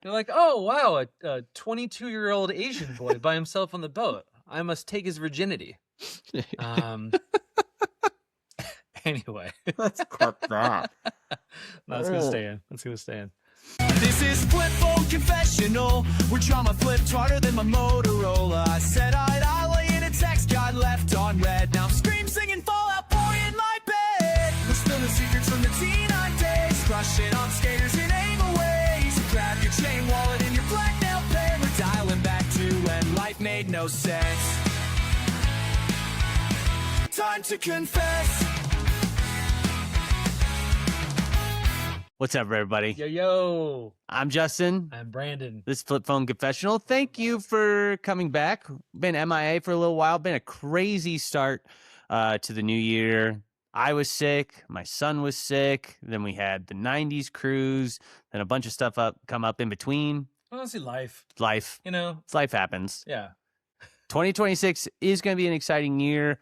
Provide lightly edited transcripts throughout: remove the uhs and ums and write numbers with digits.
They're like, oh, wow, a 22-year-old Asian boy by himself on the boat. I must take his virginity. Anyway. Let's cut that. No, it's going to stay in. It's going to stay in. This is Flip Phone Confessional, where drama flipped harder than my Motorola. I said I'd lay in a text, got left on red. Now I'm scream singing Fallout 4 in my bed. We're spilling secrets from the T9 days, crushing on skaters in anal ways. You grab your chain wallet and your black nail pen. We're dialing back to when life made no sense. Time to confess. What's up, everybody? Yo. I'm Justin. I'm Brandon. This is Flip Phone Confessional. Thank you for coming back. Been MIA for a little while. Been a crazy start to the new year. I was sick. My son was sick. Then we had the 90s cruise. Then a bunch of stuff come up in between. Honestly, life. Life. You know? Life happens. Yeah. 2026 is going to be an exciting year.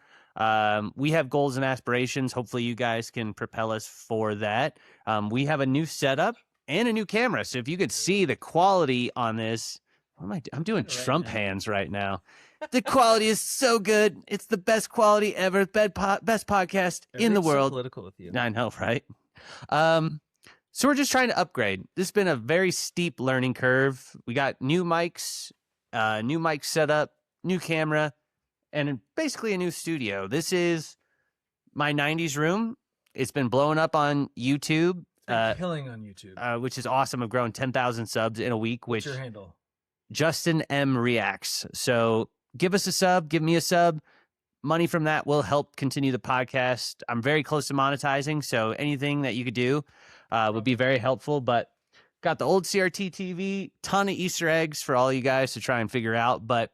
We have goals and aspirations. Hopefully you guys can propel us for that. We have a new setup and a new camera. So if you could see the quality on this, I'm doing Trump hands right now. The quality is so good. It's the best quality ever. Best podcast in the world. So political with you. I know, right? So we're just trying to upgrade. This has been a very steep learning curve. We got new mics, new mic setup, new camera, and basically a new studio. This is my 90s room. It's been blowing up on YouTube. Killing on YouTube. Which is awesome. I've grown 10,000 subs in a week. What's your handle? Justin M Reacts. So give us a sub. Give me a sub. Money from that will help continue the podcast. I'm very close to monetizing, so anything that you could do would be very helpful. But got the old CRT TV, ton of Easter eggs for all you guys to try and figure out. But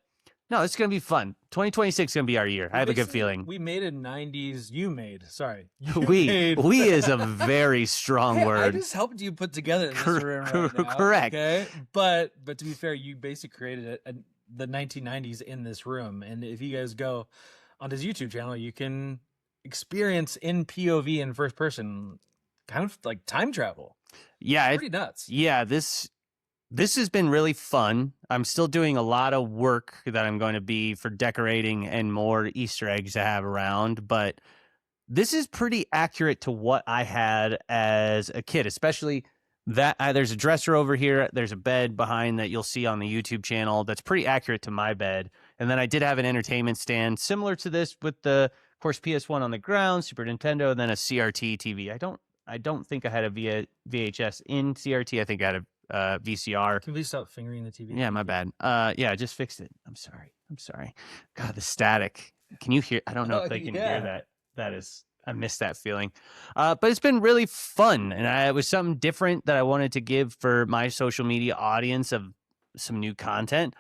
no, it's going to be fun. 2026 is going to be our year. I have a good feeling. We made a 90s. You made. Sorry. We is a very strong word. I just helped you put together this room right now. Correct. Okay. But to be fair, you basically created the 1990s in this room. And if you guys go on his YouTube channel, you can experience in POV in first person kind of like time travel. Yeah. It's pretty nuts. Yeah. This has been really fun. I'm still doing a lot of work that I'm going to be for decorating and more Easter eggs to have around, but this is pretty accurate to what I had as a kid, especially that there's a dresser over here. There's a bed behind that you'll see on the YouTube channel. That's pretty accurate to my bed. And then I did have an entertainment stand similar to this with the, of course, PS1 on the ground, Super Nintendo, and then a CRT TV. I don't think I had a VHS in CRT. I think I had a VCR. Can you please stop fingering the TV? Yeah, my bad. Yeah, I just fixed it. I'm sorry. God, the static. Can you hear? I don't know if they can hear that. That is, I miss that feeling. But it's been really fun, and it was something different that I wanted to give for my social media audience of some new content.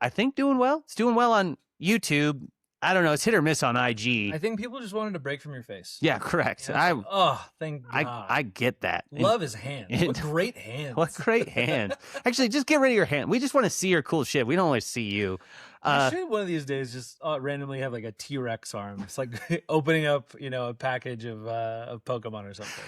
I think doing well. It's doing well on YouTube. I don't know. It's hit or miss on IG. I think people just wanted a break from your face. Yeah, correct. Yeah, thank God. I get that. Love his hands. What great hands. What great hands. Actually, just get rid of your hand. We just want to see your cool shit. We don't want to see you. I should one of these days just randomly have like a T-Rex arm. It's like opening up, a package of Pokemon or something.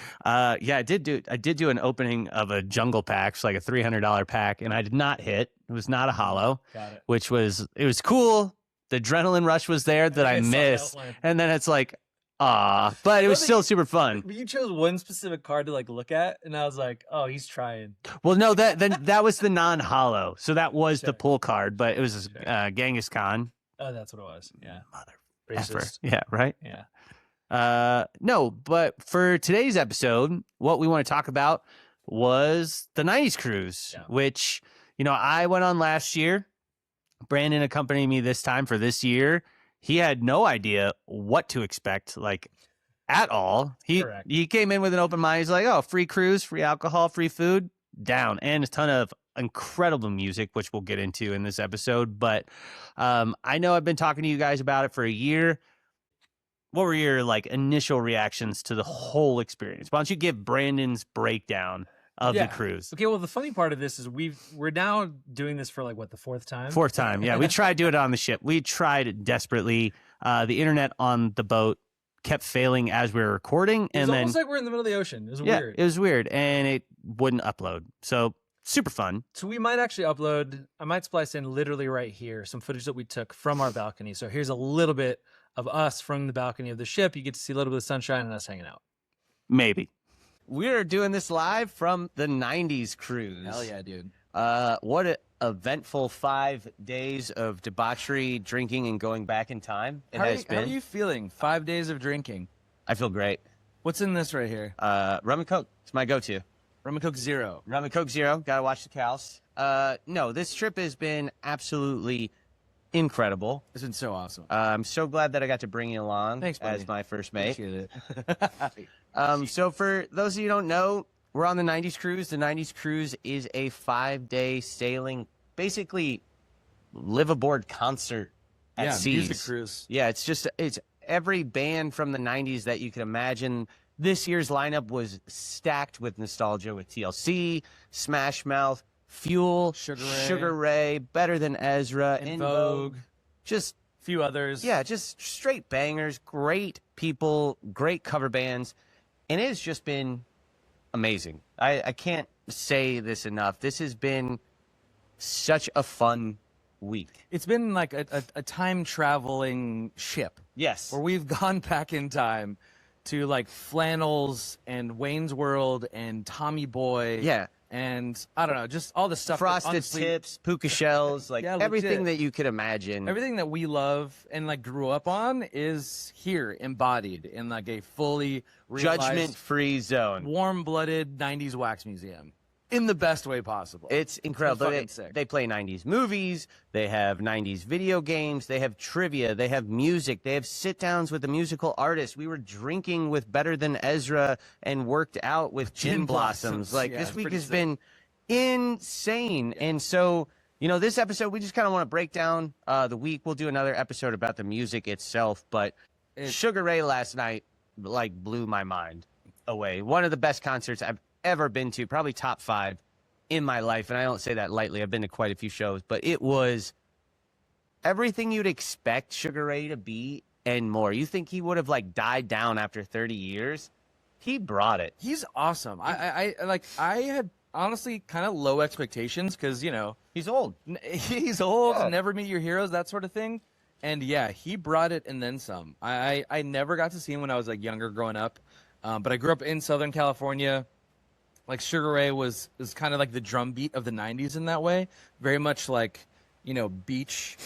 Yeah, I did do an opening of a jungle pack, so like a $300 pack, and I did not hit. It was not a holo. Got it. It was cool. The adrenaline rush was there that I missed. And then it's like, but it was still super fun. You chose one specific card to like look at, and I was like, oh, he's trying. Well, no, that was the non-holo. So that was the pull card, but it was Genghis Khan. Oh, that's what it was. Yeah. Mother racist. Yeah, right? Yeah. No, but for today's episode, what we want to talk about was the 90s cruise, which, I went on last year. Brandon accompanied me this time for this year. He had no idea what to expect, like at all. He came in with an open mind. He's like, oh, free cruise, free alcohol, free food, down. And a ton of incredible music, which we'll get into in this episode. But I know I've been talking to you guys about it for a year. What were your initial reactions to the whole experience? Why don't you give Brandon's breakdown of the cruise? Okay, well, the funny part of this is we're now doing this for the fourth time. Fourth time, yeah. We tried doing it on the ship. We tried desperately. The internet on the boat kept failing as we were recording. It was almost like we're in the middle of the ocean. It was weird. It was weird, and it wouldn't upload. So super fun. So we might actually upload, I might splice in literally right here some footage that we took from our balcony. So here's a little bit of us from the balcony of the ship. You get to see a little bit of sunshine and us hanging out. Maybe. We're doing this live from the 90s cruise. Hell yeah, dude. What an eventful 5 days of debauchery, drinking, and going back in time it has been. How are you feeling? 5 days of drinking. I feel great. What's in this right here? Rum and Coke. It's my go-to. Rum and Coke Zero. Rum and Coke Zero. Gotta watch the cows. No, this trip has been absolutely incredible. It's been so awesome. I'm so glad that I got to bring you along Thanks, buddy. as my first mate. Appreciate it. So for those of you who don't know, we're on the 90s cruise. The 90s cruise is a 5-day sailing, basically live aboard concert at seas. Music cruise. Yeah, it's every band from the 90s that you can imagine. This year's lineup was stacked with nostalgia with TLC, Smash Mouth, Fuel, Sugar Ray, Better Than Ezra, In In Vogue. Vogue. Just Few others. yeah, just straight bangers, great people, great cover bands, and it has just been amazing. I can't say this enough. This has been such a fun week. It's been like a time traveling ship Yes. where we've gone back in time to like Flannels and Wayne's World and Tommy Boy. Yeah. And I don't know, just all the stuff. that Frosted honestly, Tips, puka shells, like Yeah, everything legit. that you could imagine. Everything that we love and like grew up on is here embodied in like a fully realized, Judgment-free zone. warm-blooded 90s wax museum in the best way possible. It's incredible. fucking sick. They play 90s movies. They have 90s video games. They have trivia. They have music. They have sit-downs with the musical artists. We were drinking with Better Than Ezra and worked out with Gin Gin Blossoms. Blossoms. Like, Yeah, this it's week pretty has sick. been insane. And so, you know, this episode, we just kind of want to break down the week. We'll do another episode about the music itself. But Sugar Ray last night, like, blew my mind away. One of the best concerts I've ever been to, probably top 5 in my life. And I don't say that lightly. I've been to quite a few shows, but it was everything you'd expect Sugar Ray to be and more. You think he would have like died down after 30 years? He brought it. He's awesome. I had honestly kind of low expectations because, you know, He's old. he's old, Yeah. never meet your heroes, that sort of thing. And yeah, he brought it and then some. I never got to see him when I was like younger growing up, but I grew up in Southern California. Like Sugar Ray was kind of like the drum beat of the 90s in that way. Very much like, you know, beach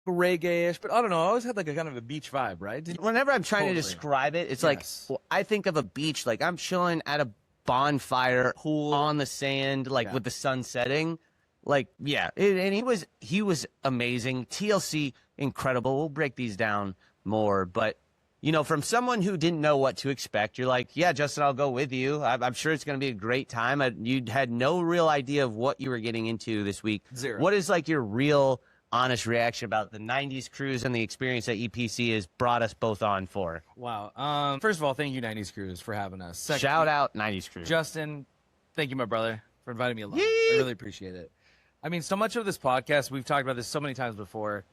reggae-ish. But I don't know. I always had like a kind of a beach vibe, right? Whenever I'm trying to Totally. describe it, it's Yes. like, well, I think of a beach, like I'm chilling at a bonfire, Pool. on the sand, like Yeah. with the sun setting. Like, yeah. And he was amazing. TLC, incredible. We'll break these down more, but you know, from someone who didn't know what to expect, you're like, yeah, Justin, I'll go with you. I'm sure it's going to be a great time. You had no real idea of what you were getting into this week. Zero. What is like your real, honest reaction about the 90s cruise and the experience that EPC has brought us both on for? Wow. First of all, thank you, 90s Cruise, for having us. Second, Shout out 90s cruise. Justin, thank you, my brother, for inviting me along. Yee! I really appreciate it. I mean, so much of this podcast, we've talked about this so many times before,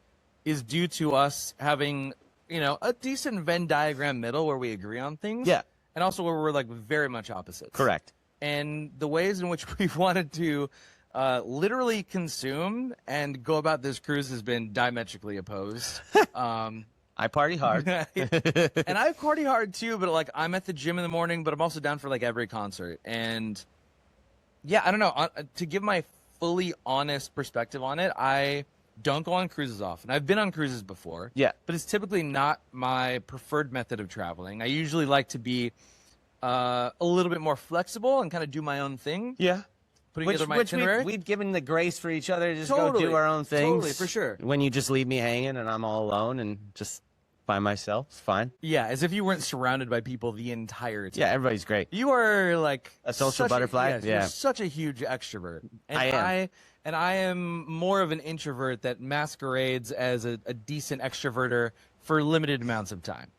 is due to us having, you know, a decent Venn diagram middle where we agree on things. Yeah. And also where we're like very much opposites. Correct. And the ways in which we've wanted to literally consume and go about this cruise has been diametrically opposed. I party hard. And I party hard too, but like I'm at the gym in the morning, but I'm also down for like every concert. And yeah, I don't know. To give my fully honest perspective on it, I don't go on cruises often. I've been on cruises before. Yeah. But it's typically not my preferred method of traveling. I usually like to be a little bit more flexible and kind of do my own thing. Yeah. Putting together my itinerary. we've given the grace for each other to just go Totally. do our own things. Totally, for sure. When you just leave me hanging and I'm all alone and just by myself, it's fine. Yeah, as if you weren't surrounded by people the entire time. Yeah, everybody's great. You are like A social such butterfly? yes, Yeah. You're such a huge extrovert. And I am. I am more of an introvert that masquerades as a decent extroverter for limited amounts of time.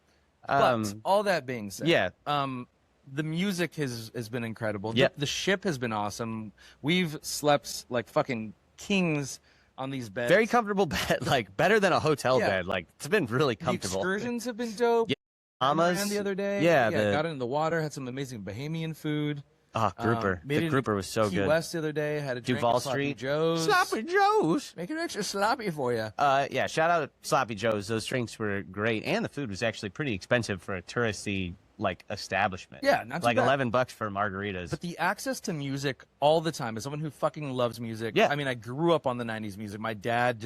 But all that being said, yeah. the music has been incredible. Yep. The ship has been awesome. We've slept like fucking kings on these beds. Very comfortable bed, like better than a hotel Yeah. bed. Like it's been really The comfortable. excursions have been dope. Yeah. I Mamas ran the other day. Yeah, got into the water, had some amazing Bahamian food. Oh, grouper. Made The it grouper was so Key good. West the other day. Had a drink Duval at Sloppy Street. Joe's. Sloppy Joe's. Make it extra sloppy for you. Yeah, shout out Sloppy Joe's. Those drinks were great, and the food was actually pretty expensive for a touristy like establishment. Yeah, not too like bad. $11 for margaritas. But the access to music all the time, as someone who fucking loves music. Yeah. I mean, I grew up on the 90s music. My dad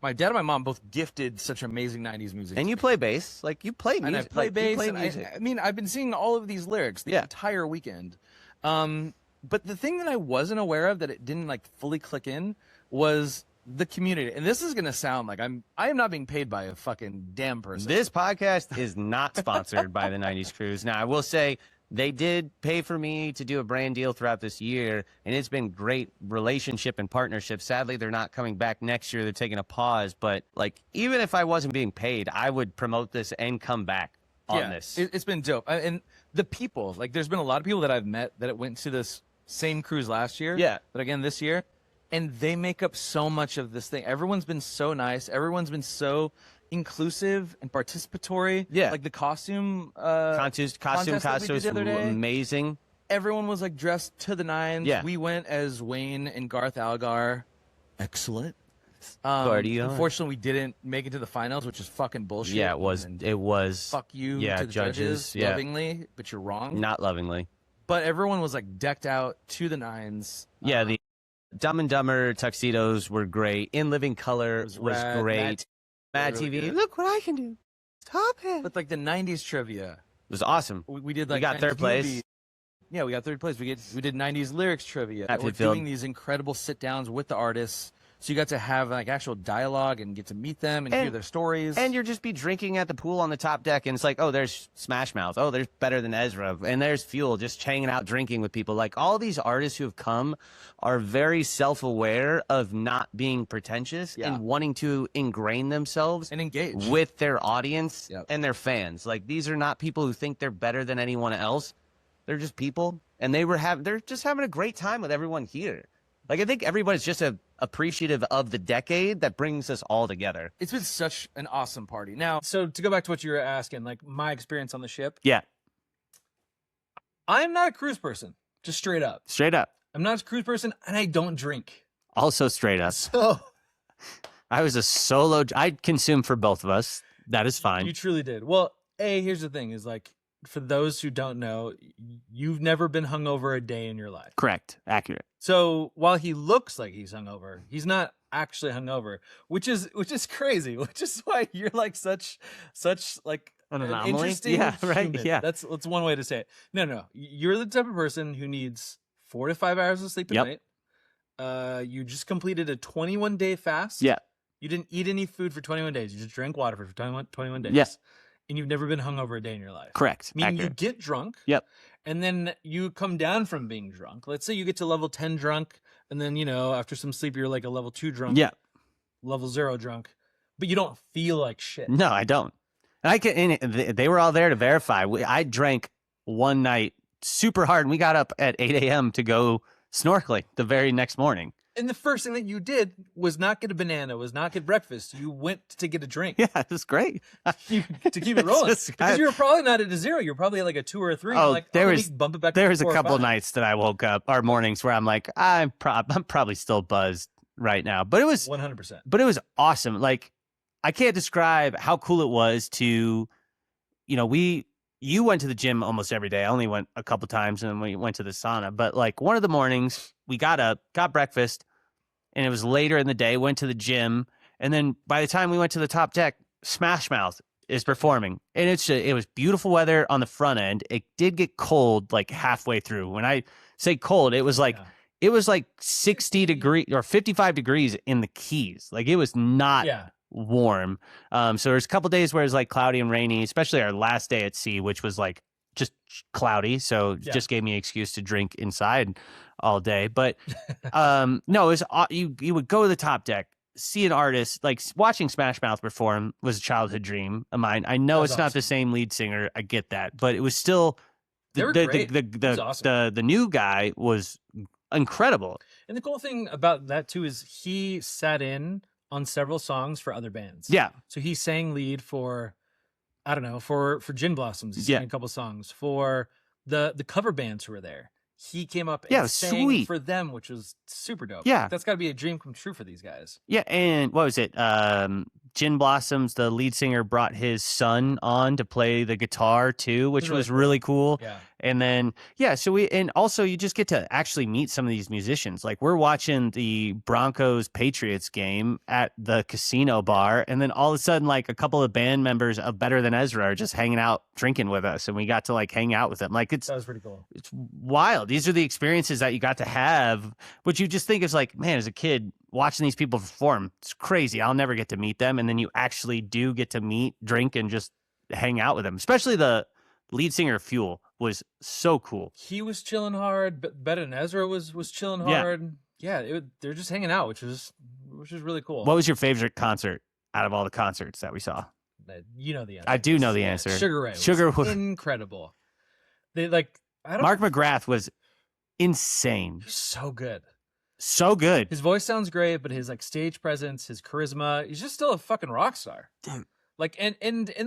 and my mom both gifted such amazing 90s music. and you play bass, like you play music. And I play like, you bass. play And music. I mean, I've been singing all of these lyrics the Yeah. entire weekend. But the thing that I wasn't aware of that it didn't like fully click in was the community. And this is gonna sound like I am not being paid by a fucking damn person. This podcast is not sponsored by the 90s Cruise. Now, I will say they did pay for me to do a brand deal throughout this year, and it's been great relationship and partnership. Sadly, they're not coming back next year. They're taking a pause. But, like, even if I wasn't being paid, I would promote this and come back on this. It's been dope. And the people, like, there's been a lot of people that I've met that went to this same cruise last year. Yeah. But again, this year. And they make up so much of this thing. Everyone's been so nice. Everyone's been so inclusive and participatory. Yeah. Like the costume Costume contest that we did was the other day. amazing. Everyone was like dressed to the nines. Yeah. We went as Wayne and Garth Algar. Excellent. Party on. Unfortunately, we didn't make it to the finals, which is fucking bullshit. Yeah, it was. And It was. fuck you Yeah, to the judges, yeah. lovingly, but you're wrong. Not lovingly. But everyone was like decked out to the nines. Yeah, the Dumb and Dumber tuxedos were great. In Living Color was was rad. great. Mad really TV. good. Look what I can do. Stop it. But like the '90s trivia, It was awesome. we did like got 90s third place. movie- Yeah, we got third place. We did '90s lyrics trivia. At We're Fitfield. doing these incredible sit downs with the artists, so you got to have like actual dialogue and get to meet them and hear And- their stories. And you're just be drinking at the pool on the top deck, and it's like, oh, there's Smash Mouth. Oh, there's Better Than Ezra. And there's Fuel, just hanging out drinking with people. Like, all these artists who have come are very self-aware of not being pretentious Yeah. and wanting to ingrain themselves and engage. with their audience Yep. and their fans. Like, these are not people who think they're better than anyone else. They're just people, and they're just having a great time with everyone here. Like, I think everybody's just appreciative of the decade that brings us all together. It's been such an awesome party. Now, So to go back to what you were asking, like my experience on the ship, Yeah, I'm not a cruise person, just straight up. straight up. I'm not a cruise person, and I don't drink. Also straight up. So I was a solo. I consumed for both of us. That is fine. you truly did. Well, here's the thing: is like for those who don't know, you've never been hungover a day in your life. Correct. Accurate. So while he looks like he's hungover, he's not actually hungover, which is crazy. Which is why you're like such like An an anomaly? interesting Yeah, right, human. yeah. That's one way to say it. No, you're the type of person who needs 4 to 5 hours of sleep a Yep. night. You just completed a 21-day fast. Yeah. You didn't eat any food for 21 days. You just drank water for 21 days. Yes. And you've never been hungover a day in your life. Correct. Meaning Accurate. you get drunk. Yep. And then you come down from being drunk. Let's say you get to level 10 drunk, and then, after some sleep, you're like a level 2 drunk. Yeah. Level 0 drunk. But you don't feel like shit. No, I don't. And they were all there to verify. I drank one night super hard, and we got up at 8 a.m. to go snorkeling the very next morning. And the first thing that you did was not get a banana, was not get breakfast. You went to get a drink Yeah, it was great. to keep it It's rolling. just- Because you were probably not at a 0. You're probably at like a 2 or a 3. Oh, You're like, there let was- me bump it back to There was a 4 or couple 5. nights that I woke up, or mornings, where I'm like, I'm probably still buzzed right now. But it was 100%. But it was awesome. Like, I can't describe how cool it was to, you went to the gym almost every day. I only went a couple times, and then we went to the sauna. But like, one of the mornings, we got up, got breakfast, and it was later in the day, went to the gym. And then by the time we went to the top deck, Smash Mouth is performing. And it was beautiful weather on the front end. It did get cold like halfway through. When I say cold, it was like, Yeah. it was like 60 degrees or 55 degrees in the Keys. Like, it was not Yeah. warm. So there's a couple days where it was like cloudy and rainy, especially our last day at sea, which was like just cloudy. So it Yeah. just gave me an excuse to drink inside all day. But no, it was you would go to the top deck, see an artist. Like, watching Smash Mouth perform was a childhood dream of mine. I know That was it's not the same lead singer. I get that, but it was still They were great. It was awesome. the new guy was incredible. And the cool thing about that too is he sat in on several songs for other bands. Yeah. So he sang lead for, I don't know, for Gin Blossoms. He sang Yeah. a couple songs for the cover bands who were there. he came up and Yeah, sang sweet. for them, which was super dope. Yeah. That's got to be a dream come true for these guys. Yeah, and what was it? Gin Blossoms, the lead singer, brought his son on to play the guitar too, which was really cool. Yeah. And then, yeah, and also you just get to actually meet some of these musicians. Like we're watching the Broncos Patriots game at the casino bar, and then all of a sudden, like a couple of band members of Better Than Ezra are just hanging out, drinking with us, and we got to like hang out with them. Like That was pretty cool. it's wild. These are the experiences that you got to have, which you just think is like, man, as a kid watching these people perform, it's crazy. I'll never get to meet them. And then you actually do get to meet, drink, and just hang out with them. Especially the lead singer of Fuel was so cool. He was chilling hard. But Better Than Ezra was chilling Yeah. hard. Yeah, they're just hanging out, which is really cool. What was your favorite concert out of all the concerts that we saw? You know the answer. I do know the answer. Sugar Ray. Sugar was was incredible. They like I don't. Mark McGrath was insane. He's so good. So good. His voice sounds great, but his like stage presence, his charisma, he's just still a fucking rock star. Dude. Like and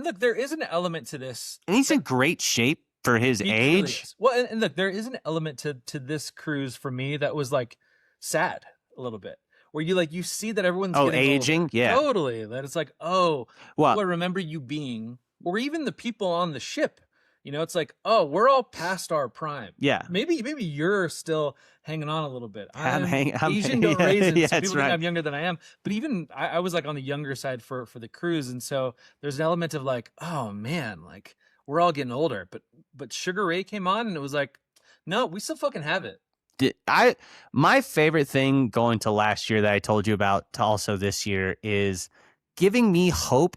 look, there is an element to this. And he's in great shape for his He really age. is. Well, and look, there is an element to this cruise for me that was like sad a little bit, where you see that everyone's Oh, getting older. aging? Yeah. Totally. That it's like, oh, Well, who I remember you being, or even the people on the ship. You know, it's like, oh, we're all past our prime. yeah. Maybe you're still hanging on a little bit. I'm Asian don't raisin, yeah, so that's people right. think I'm younger than I am. But even I was like on the younger side for the cruise, and so there's an element of like, oh man, like we're all getting older. But Sugar Ray came on, and it was like, no, we still fucking have it. My favorite thing going to last year that I told you about to also this year is giving me hope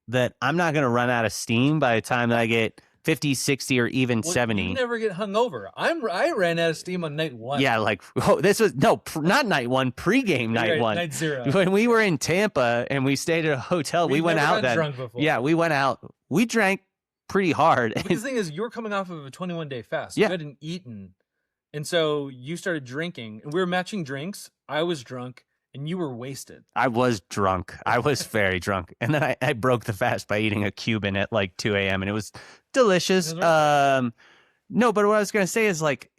that I'm not going to run out of steam by the time that I get 50, 60, or even Well, 70. You never get hungover. I ran out of steam on night one. Yeah, like this was not night one, pregame night Right, one. night zero. When we were in Tampa and we stayed at a hotel, we We've went never out gotten then. drunk before. Yeah, we went out. We drank pretty hard. But the thing is, you were coming off of a 21-day fast. Yeah. You hadn't eaten. And so you started drinking. And we were matching drinks. I was drunk, and you were wasted. I was drunk. I was very drunk. And then I broke the fast by eating a Cuban at like 2 a.m. and it was delicious. It was No, but what I was going to say is like,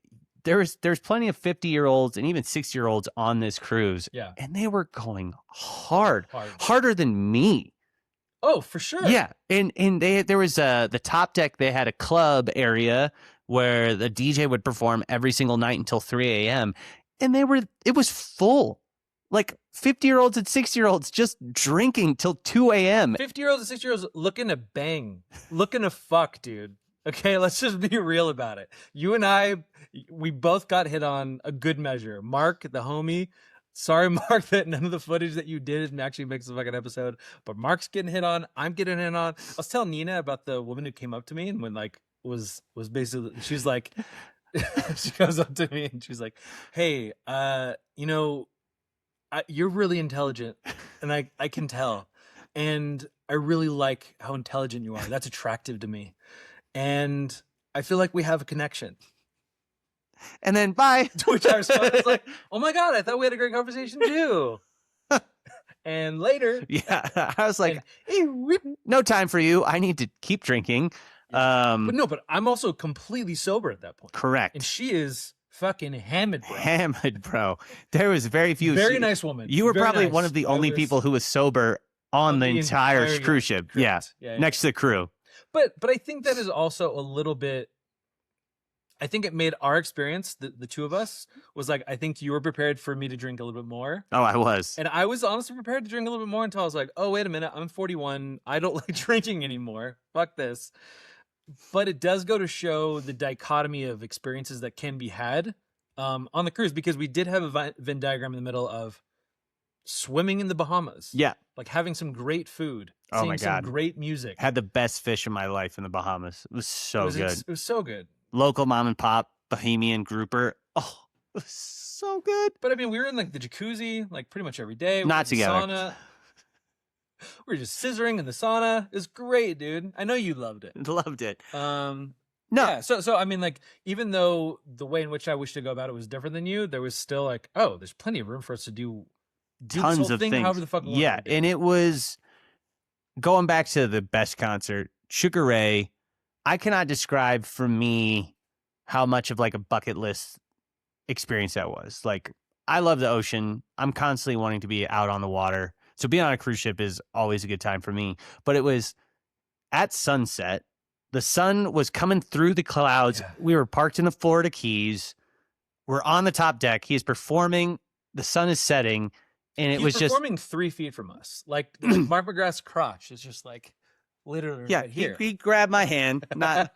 there's plenty of 50-year-olds and even 60-year-olds on this cruise. Yeah. And they were going hard, Hard. harder than me. Oh, for sure. Yeah. And there was the top deck, they had a club area where the DJ would perform every single night until 3 a.m. And it was full. Like 50-year-olds and 60-year-olds just drinking till 2 a.m. 50-year-olds and 60-year-olds looking to bang. Looking to fuck, dude. Okay, let's just be real about it. You and I, we both got hit on a good measure. Mark, the homie. Sorry, Mark, that none of the footage that you did actually makes the fucking episode. But Mark's getting hit on. I'm getting hit on. I was telling Nina about the woman who came up to me and when like was basically, she's like, she comes up to me and she's like, hey, you know, you're really intelligent and I can tell. And I really like how intelligent you are. That's attractive to me. And I feel like we have a connection. And then bye. To which I was like, oh my God, I thought we had a great conversation too. And later, Yeah. I was like, hey, no time for you. I need to keep drinking. but I'm also completely sober at that point. Correct. And she is fucking hammered, bro. Hammered, bro. There was very few. Very nice woman. You were Very probably nice. one of the I only was- people who was sober on the entire cruise ship. Yeah. Correct. Yeah, Next to the crew. But I think that is also a little bit. I think it made our experience, the two of us, was like I think you were prepared for me to drink a little bit more, Oh, I was. and I was honestly prepared to drink a little bit more until I was like, oh wait a minute, I'm 41, I don't like drinking anymore. Fuck this. But it does go to show the dichotomy of experiences that can be had on the cruise because we did have a Venn diagram in the middle of swimming in the Bahamas, Yeah. like having some great food, Oh seeing my God. some great music. Had the best fish in my life in the Bahamas. It was so good. It was so good. Local mom and pop Bohemian grouper. Oh, it was so good. But I mean, we were in like the jacuzzi like pretty much every day. We Not were in the together. Sauna. We were just scissoring in the sauna. It was great, dude. I know you loved it. Loved it. No. No. Yeah, so I mean, like, even though the way in which I wish to go about it was different than you, there was still like, oh, there's plenty of room for us to do this Tons whole of thing, things. however the fuck we want Yeah. to do it. And it was going back to the best concert, Sugar Ray. I cannot describe for me how much of like a bucket list experience that was. Like, I love the ocean. I'm constantly wanting to be out on the water. So being on a cruise ship is always a good time for me. But it was at sunset. The sun was coming through the clouds. Yeah. We were parked in the Florida Keys. We're on the top deck. He is performing. The sun is setting. And it He was just, performing 3 feet from us. Like Mark McGrath's crotch is just like literally yeah, right here. he grabbed my hand. Not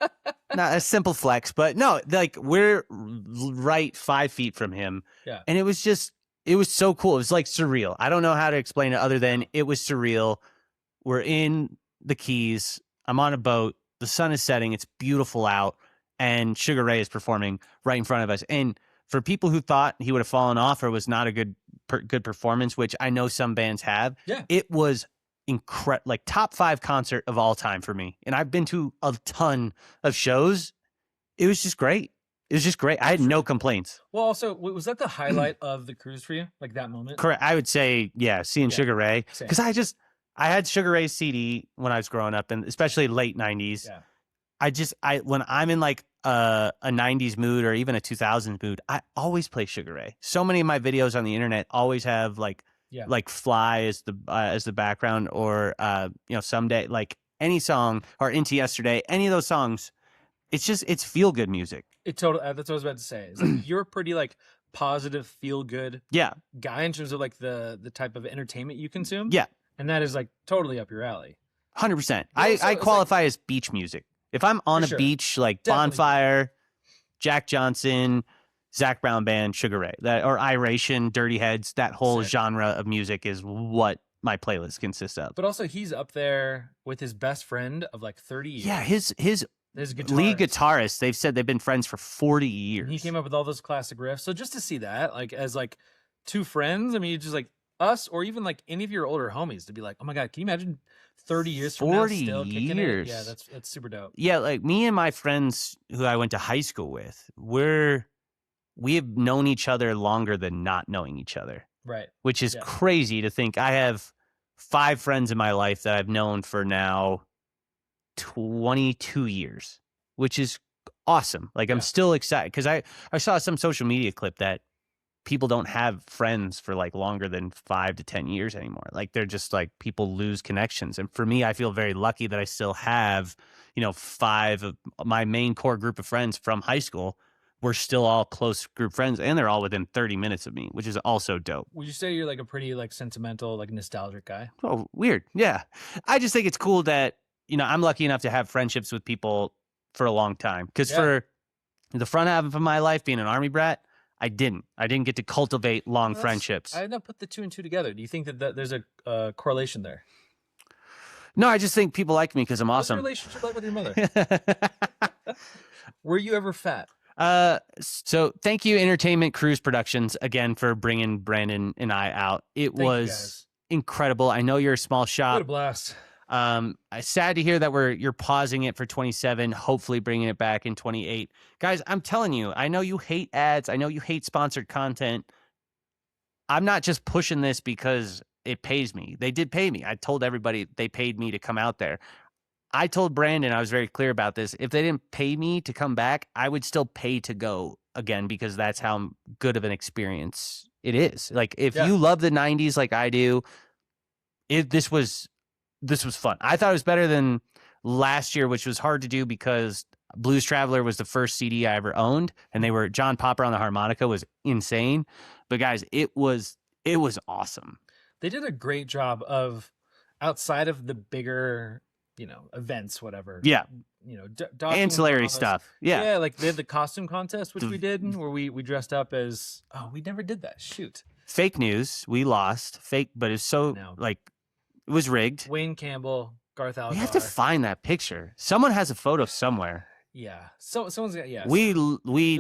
a simple flex, but no, like we're right 5 feet from him. Yeah. And it was so cool. It was like surreal. I don't know how to explain it other than it was surreal. We're in the Keys. I'm on a boat. The sun is setting. It's beautiful out. And Sugar Ray is performing right in front of us. And for people who thought he would have fallen off or was not a good performance, which I know some bands have, Yeah. it was incredible, like top 5 concert of all time for me. And I've been to a ton of shows. It was just great. It was just great. I had no complaints. Well, also, was that the highlight of the cruise for you? Like that moment? Correct. I would say, yeah, seeing Yeah, Sugar Ray. same. Because I had Sugar Ray's CD when I was growing up, and especially late 90s. Yeah. When I'm in like a 90s mood or even a 2000s mood, I always play Sugar Ray. So many of my videos on the internet always have like Fly as the background, or Someday, like any song, or Into Yesterday, any of those songs. It's feel good music. That's what I was about to say. Is like, you're a pretty like positive, feel good Yeah. guy in terms of like the type of entertainment you consume. Yeah. And that is like totally up your alley. 100%. But also, I it's qualify as beach music. If I'm on For a sure. beach, like Definitely. Bonfire, Jack Johnson, Zach Brown Band, Sugar Ray, or Iration, Dirty Heads, that whole Sick. genre of music is what my playlist consists of. But also, he's up there with his best friend of like 30 years. Yeah, his lead guitarist. guitarist, they've said they've been friends for 40 And years. he came up with all those classic riffs. So just to see that, like as like two friends, I mean, just like us, or even like any of your older homies, to be like, oh my god, can you imagine 30 years from now 40 still kicking it? years. Yeah, that's super dope. Yeah, like me and my friends who I went to high school with, we have known each other longer than not knowing each other, Right. which is Yeah. crazy to think. I have 5 friends in my life that I've known for now 22 years, which is awesome. Like, I'm Yeah. still excited because I saw some social media clip that people don't have friends for like longer than 5 to 10 years anymore. Like, they're just like, people lose connections. And for me, I feel very lucky that I still have, 5 of my main core group of friends from high school. We're still all close group friends, and they're all within 30 minutes of me, which is also dope. Would you say you're like a pretty like sentimental, like nostalgic guy? Oh, weird. Yeah. I just think it's cool that, I'm lucky enough to have friendships with people for a long time. Because Yeah. for the front half of my life, being an Army brat, I didn't get to cultivate long Well, friendships. I did not put the 2 and 2 together. Do you think that there's a correlation there? No, I just think people like me because I'm What's your awesome. relationship like with your mother? Were you ever fat? So thank you, Entertainment Cruise Productions, again for bringing Brandon and I out. It Thank you, was guys. incredible. I know you're a small What shop. a blast. Sad to hear that you're pausing it for 27, hopefully bringing it back in 28. Guys, I'm telling you, I know you hate ads. I know you hate sponsored content. I'm not just pushing this because it pays me. They did pay me. I told everybody they paid me to come out there. I told Brandon, I was very clear about this. If they didn't pay me to come back, I would still pay to go again because that's how good of an experience it is. Like, if Yeah. you love the 90s like I do, this was fun. I thought it was better than last year, which was hard to do because Blues Traveler was the first CD I ever owned, and John Popper on the harmonica was insane. But guys, it was awesome. They did a great job of outside of the bigger, events, whatever. Yeah. docking Ancillary us. stuff. Yeah. Like they had the costume contest, which we did, where we dressed up as. Oh, we never did that. Shoot. Fake news. We lost. Fake, but it's so No. like it was rigged. Wayne Campbell, Garth Algar. We have to find that picture. Someone has a photo somewhere. Yeah. So someone's got. Yeah. We It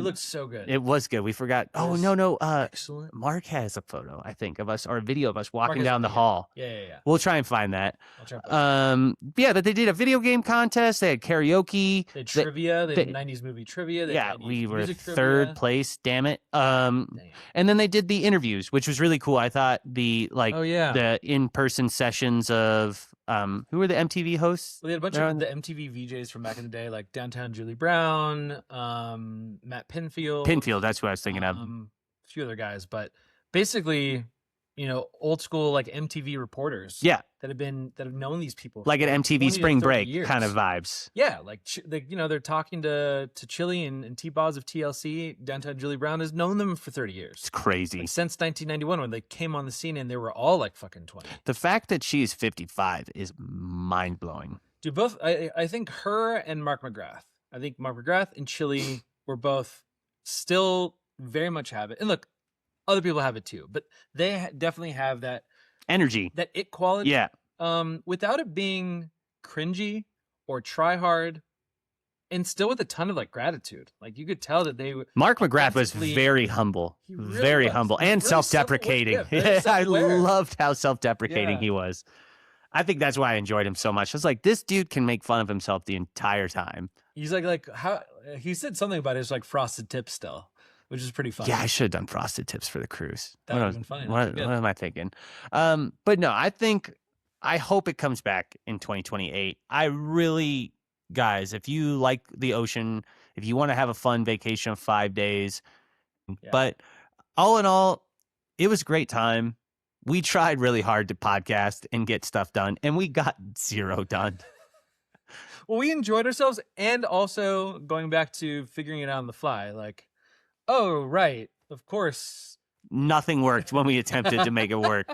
looked so good. it was good. We forgot. Oh was no. excellent. Mark has a photo, I think, of us or a video of us walking has down the one, yeah. hall. Yeah. We'll try and find that. I'll try and put it. Yeah, that they did a video game contest. They had karaoke. They had trivia. They they- did 90s movie trivia. They Yeah, had 90s we were music third trivia. place. Damn it. Dang. And then they did the interviews, which was really cool. I thought the Oh yeah. the in-person sessions of who were the MTV hosts? Well, they had a bunch They're of on- the MTV VJs from back in the day, like Downtown Julie Brown, Matt Pinfield. Pinfield, that's who I was thinking of. A few other guys, but basically, old school like MTV reporters. Yeah, that have known these people like for an 20 MTV to Spring 30 Break years. kind of vibes. Yeah, like they're talking to Chili and T-Boz of TLC. Downtown Julie Brown has known them for 30 years. It's crazy. Like, since 1991 when they came on the scene and they were all like fucking 20. The fact that she's 55 is mind blowing. Dude, both I think her and Mark McGrath. I think Mark McGrath and Chili were both still very much have it. And look, other people have it too, but they definitely have that Energy. it quality. Yeah. Without it being cringy or try hard, and still with a ton of like gratitude. Like you could tell that they were. Mark McGrath was Authentically- very humble, He really very was. humble, He was and really self-deprecating. self-aware. Yeah, very I self-aware. loved how self-deprecating Yeah. he was. I think that's why I enjoyed him so much. I was like, this dude can make fun of himself the entire time. He's like how he said something about his like frosted tips still, which is pretty funny. Yeah, I should have done frosted tips for the cruise. That What would've was- been funny. What, That'd be what good. am I thinking? But no, I hope it comes back in 2028. I really, guys, if you like the ocean, if you want to have a fun vacation of 5 days, Yeah. but all in all, it was a great time. We tried really hard to podcast and get stuff done, and we got zero done. Well, we enjoyed ourselves, and also going back to figuring it out on the fly. Like, oh right, of course. Nothing worked when we attempted to make it work.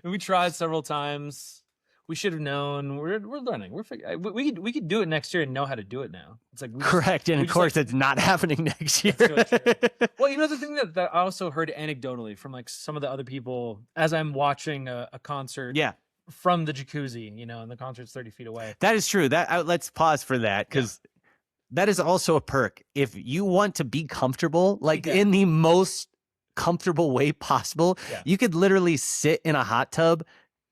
And we tried several times. We should have known. We're learning. We could do it next year and know how to do it now. It's like we just- Correct. And we of just, course, like- it's not happening next year. That's so true. Well, the thing that I also heard anecdotally from like some of the other people as I'm watching a concert Yeah. from the jacuzzi, and the concert's 30 feet away. That is true. Let's pause for that because that is also a perk. If you want to be comfortable, like Yeah. in the most comfortable way possible, Yeah. you could literally sit in a hot tub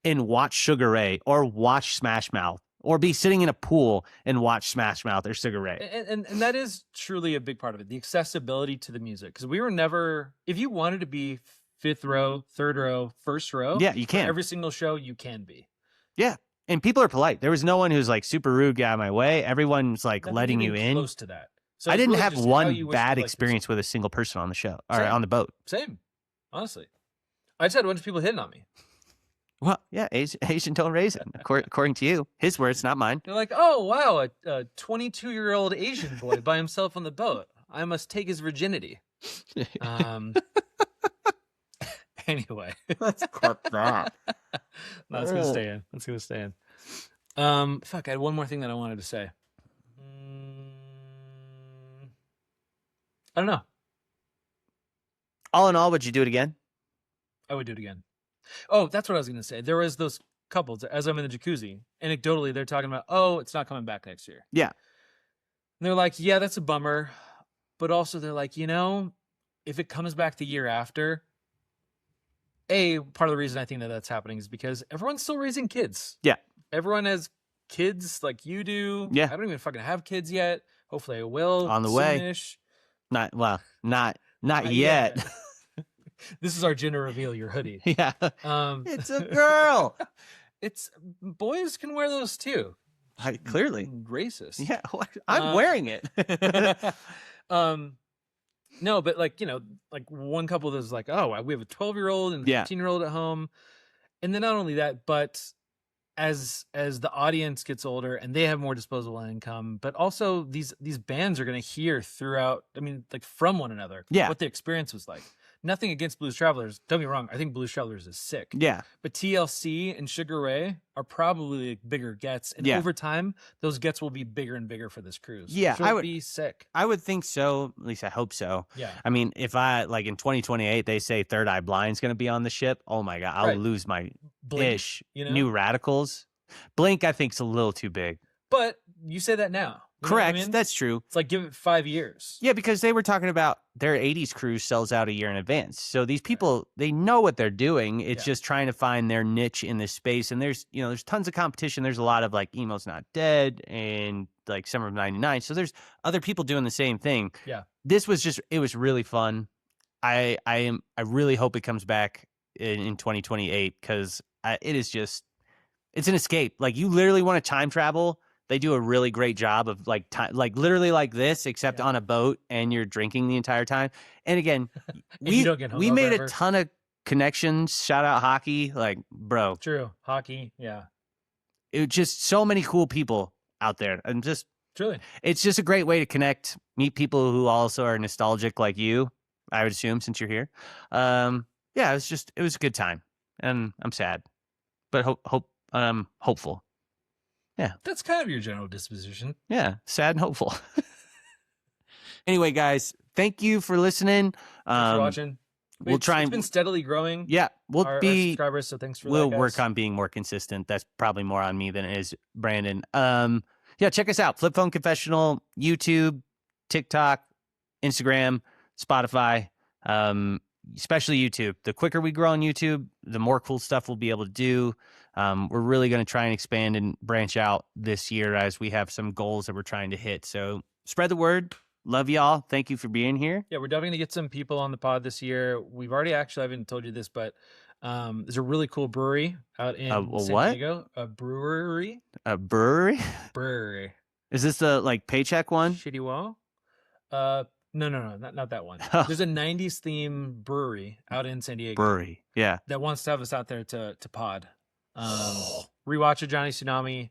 and watch Sugar Ray or watch Smash Mouth or be sitting in a pool and watch Smash Mouth or Sugar Ray. And that is truly a big part of it, the accessibility to the music. Because we were never, if you wanted to be fifth row, third row, first row, Yeah, you for can. every single show you can be. Yeah. And people are polite. There was no one who's like super rude, get out of my way. Everyone's like Nothing letting you even in. close to that. So I it's didn't really have just how one you wish bad to, like, experience with a single person on the show or Same. on the boat. Same, honestly. I just had a bunch of people hitting on me. Well, yeah, Asian don't raise it, according to you. His words, not mine. They're like, "Oh wow, a 22-year-old Asian boy by himself on the boat. I must take his virginity." Anyway, Let's cut that. no, it's gonna stay in. It's gonna stay in. Fuck, I had one more thing that I wanted to say. I don't know. All in all, would you do it again? I would do it again. Oh, that's what I was gonna say. There was those couples as I'm in the jacuzzi. Anecdotally, they're talking about, oh, it's not coming back next year. Yeah. And they're like, yeah, that's a bummer. But also they're like, if it comes back the year after, part of the reason I think that that's happening is because everyone's still raising kids. Yeah. Everyone has kids like you do. Yeah. I don't even fucking have kids yet. Hopefully I will. On the way. soonish. Not Not yet. This is our gender reveal, your hoodie. Yeah. Um, It's a girl. it's boys can wear those too. Clearly. Racist. Yeah. I'm wearing it. No, but like one couple that's like, oh, we have a 12-year-old and a Yeah. 15-year-old at home, and then not only that, but as the audience gets older and they have more disposable income, but also these bands are going to hear throughout. I mean, like from one another, Yeah. what the experience was like. Nothing against Blues Travelers. Don't be wrong. I think Blues Travelers is sick. Yeah. But TLC and Sugar Ray are probably like bigger gets, and Yeah. over time, those gets will be bigger and bigger for this cruise. Yeah, which I will would- be sick. I would think so. At least I hope so. Yeah, I mean, if I like in 2028 they say Third Eye Blind's going to be on the ship, oh my god, I'll Right. lose my Blink, ish. you know? New Radicals. Blink, I think's a little too big. But you say that now. You know what I Correct. mean? That's true. It's like give it 5 years. Yeah, because they were talking about their 80s cruise sells out a year in advance. So these people, they know what they're doing. It's Yeah. just trying to find their niche in this space. And there's tons of competition. There's a lot of like Emo's Not Dead and like Summer of 99. So there's other people doing the same thing. Yeah. This was it was really fun. I really hope it comes back in 2028 because it is just, it's an escape. Like you literally want to time travel. They do a really great job of like time, like literally like this, except on a boat, and you're drinking the entire time. And again, you don't get we hungover made ever. a ton of connections. Shout out hockey, like bro. True. Hockey. Yeah. It was just so many cool people out there, and just Truly. it's just a great way to connect, meet people who also are nostalgic like you. I would assume since you're here. Yeah, it was a good time, and I'm sad, but hopeful. Yeah. That's kind of your general disposition. Yeah, sad and hopeful. Anyway, guys, thank you for listening. Thanks for watching. We'll try It's and been steadily growing. yeah, we'll our be subscribers. So thanks for we'll that, guys. work on being more consistent. That's probably more on me than it is Brandon. Yeah, check us out. Flip Phone Confessional, YouTube, TikTok, Instagram, Spotify, especially YouTube. The quicker we grow on YouTube, the more cool stuff we'll be able to do. We're really going to try and expand and branch out this year as we have some goals that we're trying to hit. So spread the word. Love y'all. Thank you for being here. Yeah, we're definitely gonna get some people on the pod this year. We've already I haven't told you this, but there's a really cool brewery out in San what? Diego. A brewery. A brewery? Brewery. Is this the like paycheck one? Shitty Wall? No, not that one. Oh. There's a 90s theme brewery out in San Diego Brewery. Yeah. that wants to have us out there to pod. Rewatch a Johnny Tsunami,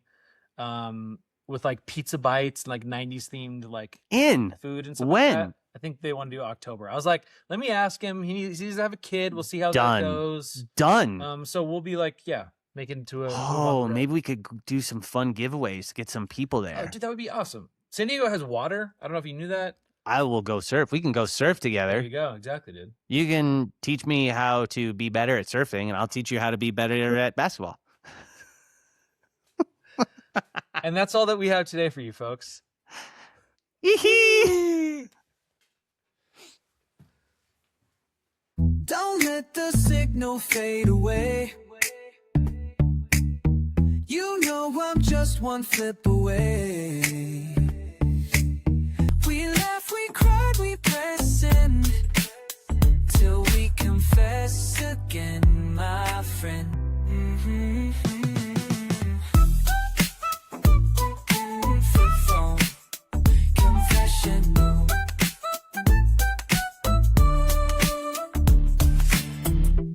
with like pizza bites and like 90s themed like In. food and stuff When? like that. I think they want to do October. I was like, let me ask him. He needs to have a kid. We'll see how Done. that goes. Done. So we'll be like, yeah, making it to a. Oh, maybe we could do some fun giveaways to get some people Oh, there. dude, that would be awesome. San Diego has water. I don't know if you knew that. I will go surf. We can go surf There together. you go. Exactly, dude. You can teach me how to be better at surfing, and I'll teach you how to be better at basketball. And that's all that we have today for you folks. Don't let the signal fade away. You know I'm just one flip away. We laugh, we cried, we press in till we confess again.